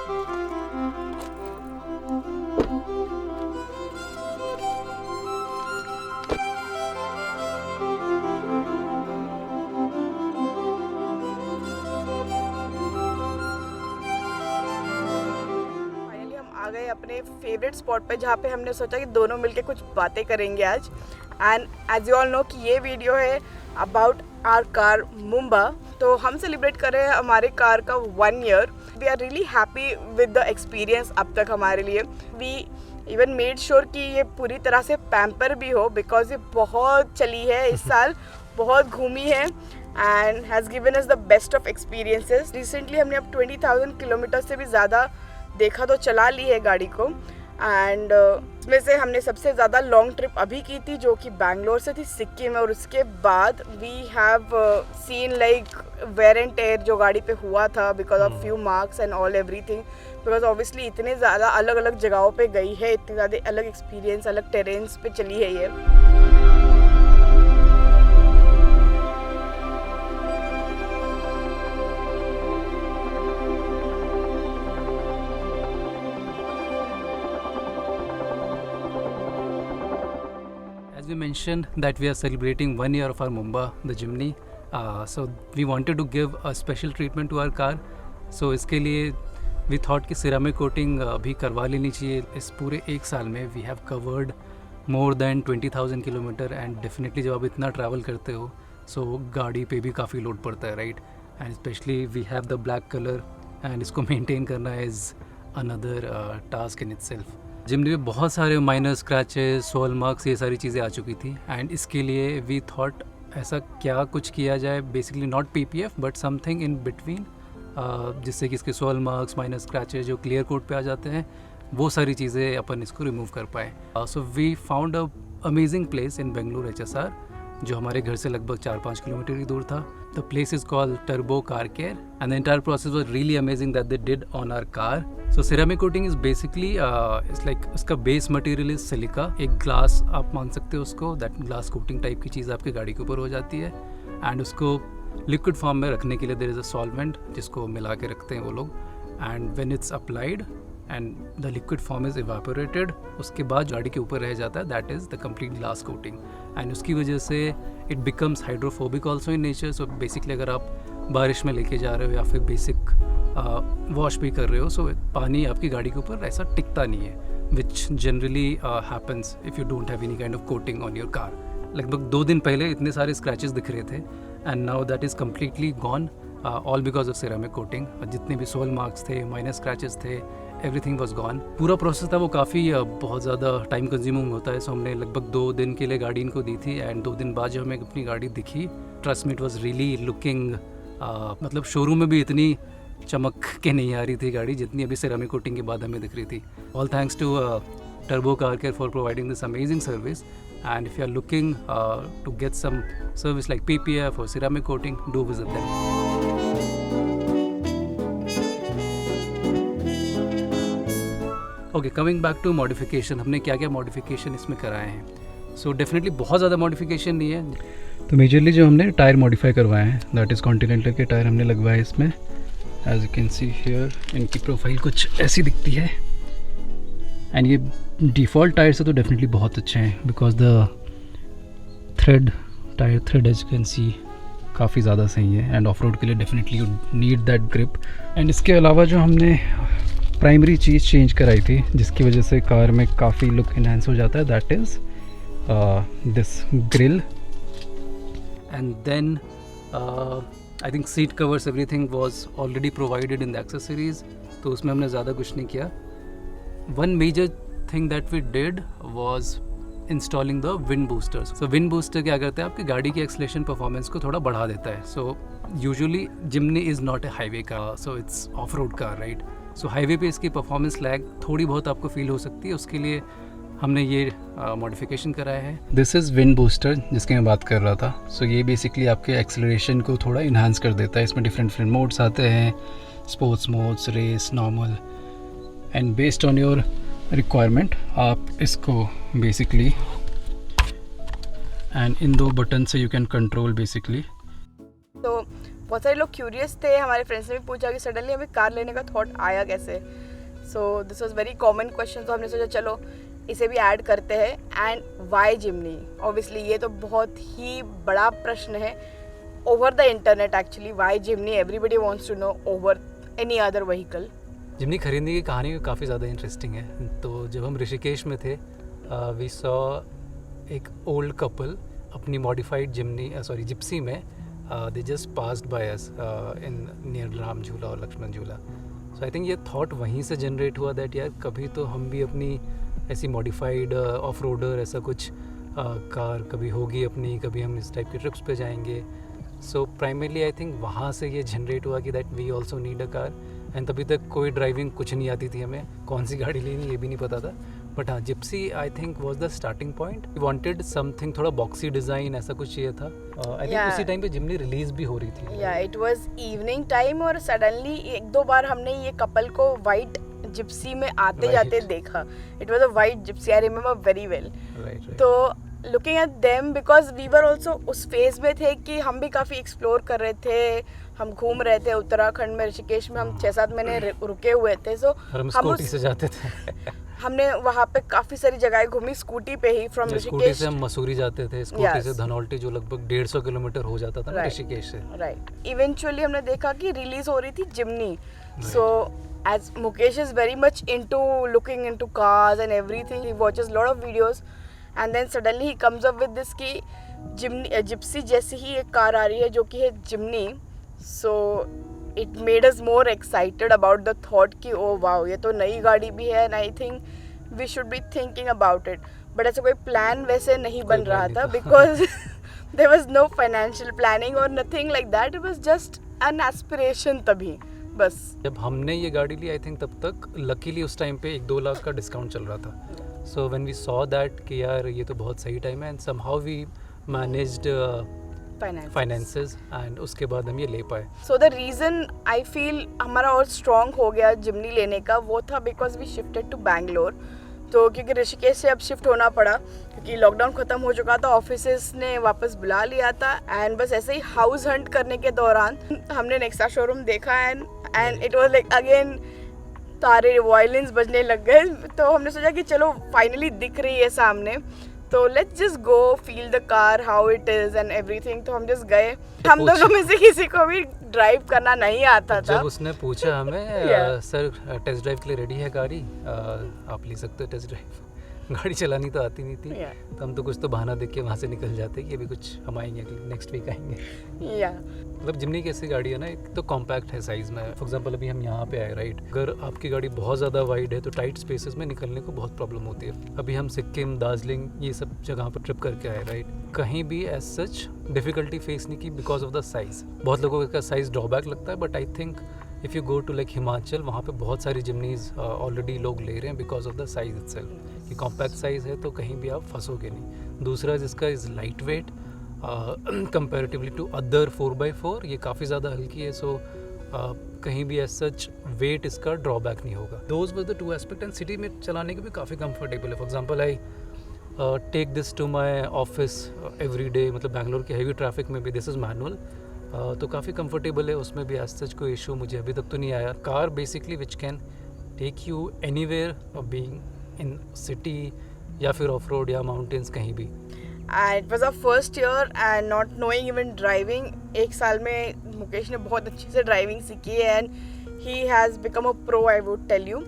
आ गए अपने favourite spot पे, जहाँ पे हमने सोचा कि दोनों मिलके कुछ बातें करेंगे आज। And as you all know कि ये वीडियो है अबाउट आवर कार मुंबा। तो हम सेलिब्रेट कर रहे हैं हमारे कार का 1 year. We are really happy with the experience अब तक हमारे लिए। वी इवन मेड श्योर कि ये पूरी तरह से पैम्पर भी हो, बिकॉज ये बहुत चली है इस साल, बहुत घूमी है and has given us the best of experiences. Recently हमने अब 20,000 किलोमीटर से भी ज़्यादा देखा तो चला ली है गाड़ी को। एंड इसमें से हमने सबसे ज़्यादा लॉन्ग ट्रिप अभी की थी, जो कि बैंगलोर से थी सिक्किम में। और उसके बाद we have seen like wear and tear जो गाड़ी पे हुआ था because of few marks and all everything. Because obviously इतने ज़्यादा अलग अलग जगहों पे गई है, इतने ज़्यादा अलग एक्सपीरियंस, अलग टेरेन्स पे चली है ये। We mentioned that we are celebrating 1 year of our Mumba, the Jimny. So we wanted to give a special treatment to our car. So इसके लिए we thought कि ceramic coating भी करवा लेनी चाहिए। इस पूरे 1 साल में we have covered more than 20,000 kilometre and definitely जब आप इतना travel करते हो so गाड़ी पे भी काफ़ी लोड पड़ता है, right? And especially we have the black color and इसको maintain करना is another task in itself. जिमनी में बहुत सारे माइनर स्क्रैचेस, सोल मार्क्स, ये सारी चीज़ें आ चुकी थी। एंड इसके लिए वी थॉट ऐसा क्या कुछ किया जाए, basically not PPF but something in between, जिससे कि इसके सोल मार्क्स, माइनर स्क्रैचेस जो क्लियर कोट पे आ जाते हैं, वो सारी चीज़ें अपन इसको रिमूव कर पाए। So we found a amazing place in Bengaluru HSR, जो हमारे घर से लगभग 4-5 किलोमीटर ही दूर था। The place is called turbo car care and the entire process was really amazing that they did on our car. So ceramic coating is basically it's like उसका base material is silica, एक glass आप मान सकते हो उसको, that glass coating type की चीज़ आपके गाड़ी के ऊपर हो जाती है। एंड उसको लिक्विड फॉर्म में रखने के लिए देयर इज़ अ सॉल्वेंट जिसको मिला के रखते हैं वो लोग। And when it's applied and the liquid form is evaporated, उसके बाद गाड़ी के ऊपर रह जाता है, that is the complete glass coating. And उसकी वजह से it becomes hydrophobic also in nature. So basically अगर आप बारिश में लेके जा रहे हो या फिर बेसिक वॉश भी कर रहे हो, सो पानी आपकी गाड़ी के ऊपर ऐसा टिकता नहीं है, which generally happens if you don't have any kind of coating on your car. लगभग 2 दिन पहले इतने सारे स्क्रैचेस दिख रहे थे and now that is completely gone, all because of ceramic coating. जितने भी सोल मार्क्स थे, माइनर स्क्रैचेस थे, एवरीथिंग वॉज गॉन। पूरा प्रोसेस था वो काफ़ी बहुत ज़्यादा टाइम कंज्यूमिंग होता है। सो हमने लगभग 2 दिन के लिए गाड़ी इनको दी थी एंड 2 दिन बाद जब हमें अपनी गाड़ी दिखी, trust me it was really looking, मतलब शोरूम में भी इतनी चमक के नहीं आ रही थी गाड़ी जितनी अभी सिरेमिक कोटिंग के बाद हमें दिख रही थी। All thanks to Turbo car Care for providing this amazing service. And if you are looking to get some service like PPF और ceramic coating, do visit them. Okay, coming back to modification, हमने क्या क्या modification इसमें कराए हैं। So definitely बहुत ज़्यादा modification नहीं है। तो मेजरली जो हमने टायर मॉडिफाई करवाए हैं, दैट इज़ कॉन्टिनेंटल के टायर हमने लगवाए इसमें। As you can see here, इनकी प्रोफाइल कुछ ऐसी दिखती है एंड ये डिफ़ॉल्ट टायर से तो डेफिनेटली बहुत अच्छे हैं because the tyre thread as you can see काफ़ी ज़्यादा सही है एंड ऑफ रोड के लिए definitely you need that grip. And इसके अलावा जो हमने प्राइमरी चीज़ चेंज कराई थी जिसकी वजह से कार में काफ़ी लुक इन्हांस हो जाता है, that is this grill. And then I think seat covers everything was already provided in the accessories, तो उसमें हमने ज़्यादा कुछ नहीं किया। One major thing that we did was installing the wind boosters. So wind booster क्या करते हैं, आपकी गाड़ी की एक्सेलरेशन परफॉर्मेंस को थोड़ा बढ़ा देता है। So usually Jimny is not a highway car, so it's of road car, right. So highway पे इसकी परफॉर्मेंस लैग थोड़ी बहुत आपको फील हो सकती है, उसके लिए हमने ये मॉडिफिकेशन कराया है। दिस इज़ विंड बूस्टर जिसकी मैं बात कर रहा था। सो ये बेसिकली आपके एक्सेलरेशन को थोड़ा इन्हांस कर देता है। इसमें डिफरेंट मोड्स आते हैं, sports modes, race, normal, and based on your requirement आप इसको बेसिकली एंड इन 2 बटन से यू कैन कंट्रोल बेसिकली। तो बहुत सारे लोग क्यूरियस थे, हमारे फ्रेंड्स ने भी पूछा कि सडनली हमें कार लेने का थॉट आया कैसे. So this was very common question. तो हमने सोचा चलो इसे भी ऐड करते हैं. And Y Jimny? ऑब्वियसली ये तो बहुत ही बड़ा प्रश्न है over the internet. Actually why Jimny, everybody wants to know over any other vehicle. Jimny खरीदने की कहानी भी काफ़ी ज़्यादा इंटरेस्टिंग है. तो जब हम ऋषिकेश में थे, वी सॉ एक ओल्ड कपल अपनी मॉडिफाइड जिप्सी में, they just passed by us in near Ram झूला और लक्ष्मण झूला. सो आई थिंक ये थॉट वहीं से जनरेट हुआ दैट यार कभी तो हम भी अपनी ऐसी मॉडिफाइड ऑफ रोडर ऐसा कुछ कार कभी होगी अपनी, कभी हम इस टाइप के ट्रिप्स पे जाएंगे. सो प्राइमरली आई थिंक वहाँ से ये जनरेट हुआ कि that we also need a car. And तभी तक कोई ड्राइविंग कुछ नहीं आती थी हमें, कौन सी गाड़ी लेनी ये भी नहीं पता था. बट हाँ, Gypsy I think was the starting point. We wanted something थोड़ा बॉक्सी डिज़ाइन ऐसा कुछ चाहिए था. आई थिंक उसी टाइम पे जिमनी रिलीज भी हो रही थी. या इट वाज इवनिंग टाइम और सडनली एक दो बार हमने ये कपल को वाइट जिप्सी में आते जाते देखा. It was a white Gypsy, I remember very well. तो looking at them, because we were also उस फेज में थे कि हम भी काफ़ी एक्सप्लोर कर रहे थे, हम घूम रहे थे उत्तराखंड में. ऋषिकेश में हम 6-7 महीने रुके हुए थे. सो हम स्कूटी से जाते थे. हमने वहाँ पे काफ़ी सारी जगह घूमी स्कूटी पे ही. फ्रॉम ऋषिकेश से हम मसूरी जाते थे, स्कूटी से धनौल्टी जो लगभग 150 किलोमीटर हो जाता था ऋषिकेश से. राइट. इवेंचुअली हमने देखा कि रिलीज हो रही थी जिमनी. सो as Mukesh is very much into looking into cars and everything, he watches lot of videos and then suddenly he comes up with this कि जिप्सी जैसी ही एक कार आ रही है जो कि है जिमनी. So it made us more excited about the thought कि oh wow ये तो नई गाड़ी भी है and I think we should be thinking about it. But ऐसा कोई प्लान वैसे नहीं बन रहा था because there was no financial planning or nothing like that. It was just an aspiration तभी बस. जब हमने ये गाड़ी ली आई थिंक तब तक लकीली उस टाइम पे 1-2 लाख का डिस्काउंट चल रहा था. So when we saw that कि यार ये तो बहुत सही टाइम है and somehow we managed finances and उसके बाद हम ये ले पाए. So the reason I feel हमारा और स्ट्रॉन्ग हो गया जिमनी लेने का वो था because we shifted to Bangalore. तो क्योंकि ऋषिकेश से अब शिफ्ट होना पड़ा क्योंकि लॉकडाउन ख़त्म हो चुका था, ऑफिसेस ने वापस बुला लिया था. एंड बस ऐसे ही हाउस हंट करने के दौरान हमने नेक्सा शोरूम देखा and it was like again तारे वायलिन्स बजने लग गए. तो हमने सोचा कि चलो फाइनली दिख रही है सामने, तो let's just go feel the car how it is and everything. तो हम जस्ट गए. हम दोनों में से किसी को भी ड्राइव करना नहीं आता था. जब उसने पूछा हमें सर टेस्ट ड्राइव के लिए रेडी है गाड़ी, आप ले सकते हो टेस्ट ड्राइव. गाड़ी चलानी तो आती नहीं थी. तो हम तो कुछ तो बहाना देख के वहाँ से निकल जाते कि अभी कुछ हम आएंगे नेक्स्ट वीक आएंगे. मतलब जिमनी कैसी गाड़ी है ना, एक तो कॉम्पैक्ट है साइज़ में. फॉर एग्जांपल अभी हम यहाँ पे आए राइट, अगर आपकी गाड़ी बहुत ज़्यादा वाइड है तो टाइट स्पेसेस में निकलने को बहुत प्रॉब्लम होती है. अभी हम सिक्किम, दार्जिलिंग ये सब जगह पर ट्रिप करके आए राइट, कहीं भी एज सच डिफ़िकल्टी फेस नहीं की बिकॉज ऑफ द साइज़. बहुत लोगों का साइज़ ड्रॉबैक लगता है but I think if you go to like Himachal, वहाँ पे बहुत सारी जिमनीज ऑलरेडी लोग ले रहे हैं because of the size itself. कि कॉम्पैक्ट साइज़ है तो कहीं भी आप फंसोगे नहीं. दूसरा जिसका is light weight comparatively to other 4x4, ये काफ़ी ज़्यादा हल्की है. सो कहीं भी एज सच वेट इसका ड्रॉबैक नहीं होगा. Those were the 2 aspect. And city में चलाने के भी काफ़ी कंफर्टेबल है. For example I take this to my office every day. मतलब बैंगलोर के हैवी ट्रैफिक में भी दिस इज़ मैनुअल, तो काफ़ी कंफर्टेबल है. उसमें भी एज सच कोई इशू मुझे अभी तक तो नहीं आया. Car basically which can take you anywhere being in city या फिर ऑफ रोड या माउंटेन्स कहीं भी. And it was a first year and not knowing even driving. एक साल में मुकेश ने बहुत अच्छे से ड्राइविंग सीखी है and he has become a pro, I would tell you.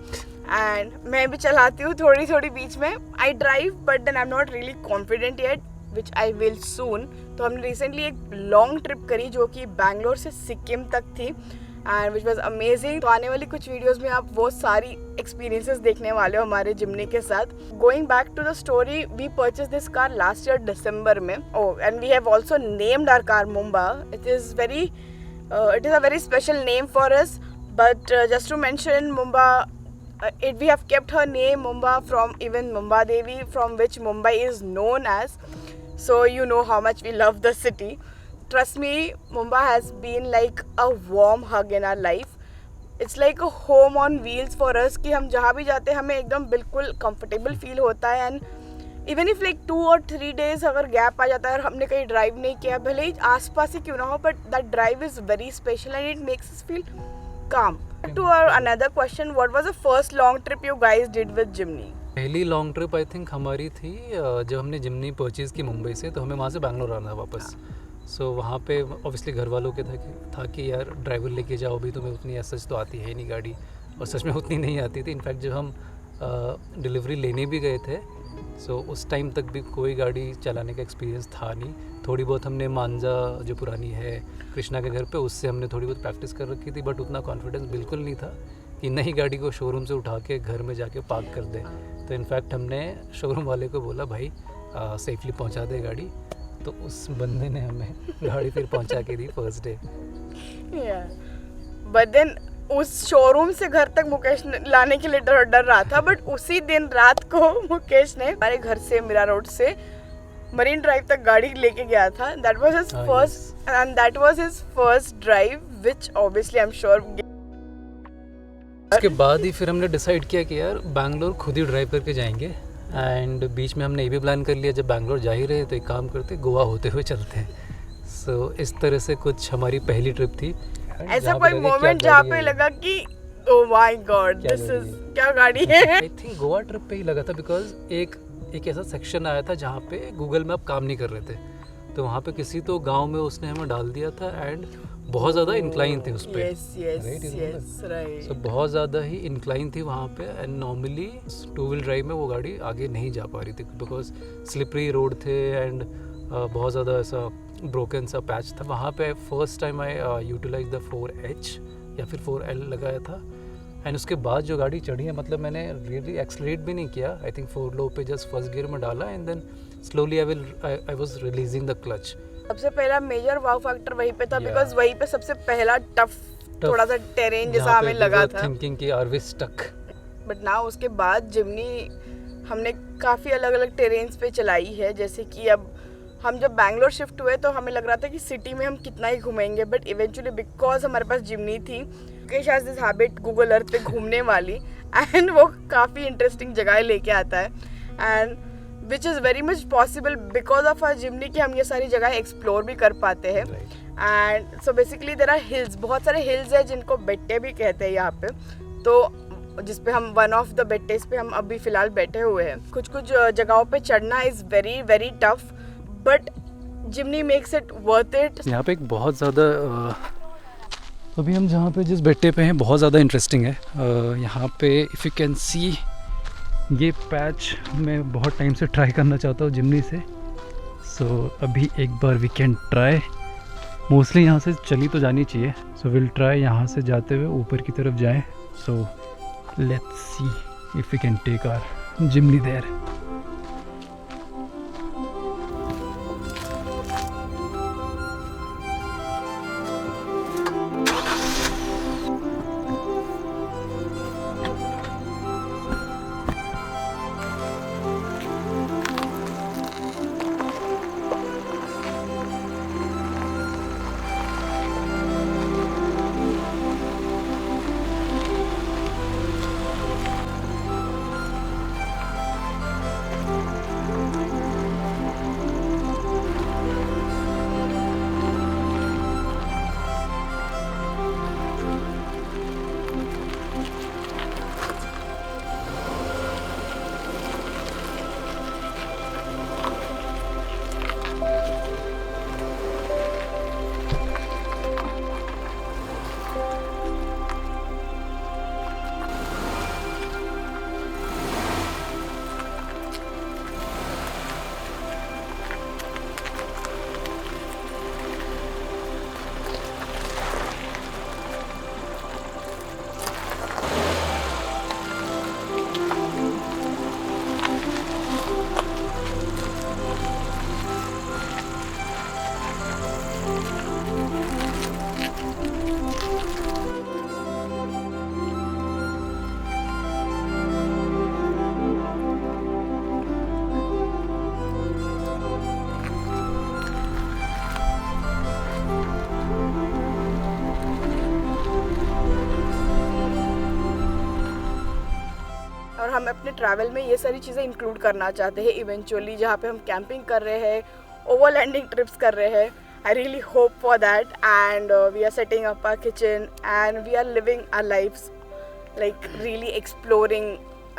एंड मैं भी चलाती हूँ थोड़ी थोड़ी बीच में. I drive but then I am not really confident yet, which I will soon. तो हमने रिसेंटली एक लॉन्ग ट्रिप करी जो कि बैंगलोर से सिक्किम तक थी एंड विच वॉज अमेजिंग. तो आने वाली कुछ वीडियोज़ में आप वो सारी एक्सपीरियंसेस देखने वाले हो हमारे जिमनी के साथ. Going back to the story, we purchase this car last year December में. And we have also named our car Mumba. It is a very special name for us. But just to mention Mumba, we have kept her name Mumba from even Mumba Devi, from which Mumbai is known as. So you know how much we love the city. Trust me, Mumbai has been like a warm hug in our life. It's like a home on wheels for us कि हम जहाँ भी जाते हैं हमें एकदम बिल्कुल comfortable feel होता है. And इवन इफ लाइक 2 और 3 डेज अगर गैप आ जाता है और हमने कहीं ड्राइव नहीं किया, भले ही आसपास ही क्यों ना हो, but that drive is very special and it makes us feel काम. To our another question, what was the first long trip you guys did with Jimny? पहली लॉन्ग ट्रिप आई थिंक हमारी थी जब हमने जिमनी परचेज़ की मुंबई से, तो हमें वहाँ से बैंगलोर आना वापस. सो वहाँ पे ऑब्वियसली घर वालों के था कि यार ड्राइवर लेके जाओ, भी तुम्हें उतनी सच तो आती है नहीं गाड़ी, और सच में उतनी नहीं आती थी. इनफैक्ट जब हम डिलीवरी लेने भी गए थे, सो उस टाइम तक भी कोई गाड़ी चलाने का एक्सपीरियंस था नहीं. थोड़ी बहुत हमने मांझा जो पुरानी है कृष्णा के घर पे, उससे हमने थोड़ी बहुत प्रैक्टिस कर रखी थी, बट उतना कॉन्फिडेंस बिल्कुल नहीं था कि नई गाड़ी को शोरूम से उठा के घर में जाके पार्क कर दें. तो इनफैक्ट हमने शोरूम वाले को बोला भाई सेफली पहुंचा दे गाड़ी, तो उस बंदे ने हमें गाड़ी फिर पहुंचा के दी फर्स्ट डे. बट देन उस शोरूम से घर तक मुकेश लाने के लिए डर रहा था, बट उसी दिन रात को मुकेश ने हमारे घर से मीरा रोड से मरीन ड्राइव तक गाड़ी लेके गया था. That was his first and that was his first drive, which obviously I am sure. उसके बाद ही फिर हमने डिसाइड किया कि यार बैंगलोर खुद ही ड्राइव करके जाएंगे. एंड बीच में हमने ये भी प्लान कर लिया, जब बैंगलोर जा ही रहे तो एक काम करते गोवा होते हुए चलते हैं. सो इस तरह से कुछ हमारी पहली ट्रिप थी. ऐसा कोई मोमेंट जहाँ पे लगा कि oh my God this is क्या गाड़ी है. आई थिंक गोवा ट्रिप पे ही लगा था, बिकॉज एक ऐसा सेक्शन आया था जहाँ पे गूगल मैप काम नहीं कर रहे थे, तो वहाँ पे किसी तो गांव में उसने हमें डाल दिया था एंड बहुत ज़्यादा इंक्लाइन थे उस पर. राइट. सो बहुत ज़्यादा ही इंक्लाइन थी वहाँ पे, एंड नॉर्मली 2 व्हील ड्राइव में वो गाड़ी आगे नहीं जा पा रही थी बिकॉज स्लिपरी रोड थे एंड बहुत ज़्यादा ऐसा ब्रोकन सा पैच था. वहाँ पे first time I utilise the 4H या फिर 4L लगाया था. एंड उसके बाद जो गाड़ी चढ़ी है, मतलब मैंने रियली एक्सलेट भी नहीं किया. आई थिंक 4 लो पे जस्ट फर्स्ट गियर में डाला and then slowly I was releasing the clutch. सबसे पहला मेजर वाव फैक्टर वहीं पे था, बिकॉज वहीं पे सबसे पहला टफ थोड़ा सा टेरेन जैसा हमें लगा था. थिंकिंग कि आर वी स्टक. बट ना उसके बाद जिमनी हमने काफ़ी अलग अलग टेरेन्स पे चलाई है. जैसे कि अब हम जब बैंगलोर शिफ्ट हुए तो हमें लग रहा था कि सिटी में हम कितना ही घूमेंगे, बट इवेंचुअली बिकॉज हमारे पास जिमनी थी, Mukesh has this habit Google Earth पे घूमने वाली, एंड वो काफ़ी इंटरेस्टिंग जगह लेके आता है. And which is very much possible because of our Jimny कि हम ये सारी जगह एक्सप्लोर भी कर पाते हैं. And so basically there are hills, बहुत सारे हिल्स हैं जिनको बेट्टे भी कहते हैं यहाँ पे, तो जिस पे हम वन ऑफ द बेट्टेस पे हम अभी फ़िलहाल बैठे हुए हैं. कुछ कुछ जगहों पे चढ़ना is very very tough, but Jimny makes it worth it. यहाँ पे एक बहुत ज़्यादा अभी हम जहाँ पे जिस बेट्टे पे हैं बहुत ज़्यादा इंटरेस्टिंग है. यहाँ पे इफ़ यू कैन सी ये पैच मैं बहुत टाइम से ट्राई करना चाहता हूँ जिमनी से. सो अभी एक बार वी कैन ट्राई. मोस्टली यहाँ से चली तो जानी चाहिए, सो विल ट्राई यहाँ से जाते हुए ऊपर की तरफ जाएं. So let's see if we can take our Jimny there. हम अपने ट्रैवल में ये सारी चीज़ें इंक्लूड करना चाहते हैं इवेंचुअली, जहाँ पे हम कैंपिंग कर रहे हैं, ओवरलैंडिंग ट्रिप्स कर रहे हैं. I really hope for that, and we are setting up our kitchen and we are living our lives like really exploring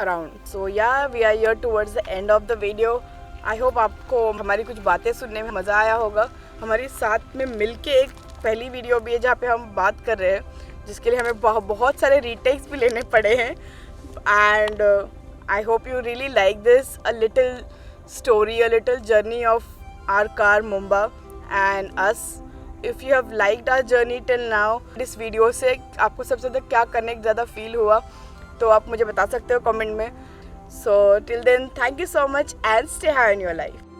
around. So yeah, we are here towards the end of the video. I hope आपको हमारी कुछ बातें सुनने में मज़ा आया होगा. हमारी साथ में मिलके एक पहली वीडियो भी है जहाँ पे हम बात कर रहे हैं, जिसके लिए हमें बहुत सारे रीटेक्स भी लेने पड़े हैं. And I hope you really like this, a little story, a little journey of our car Mumba and us. If you have liked our journey till now, इस वीडियो से आपको सबसे ज़्यादा क्या कनेक्ट ज़्यादा फील हुआ तो आप मुझे बता सकते हो कमेंट में. So till then, thank you so much and stay high in your life.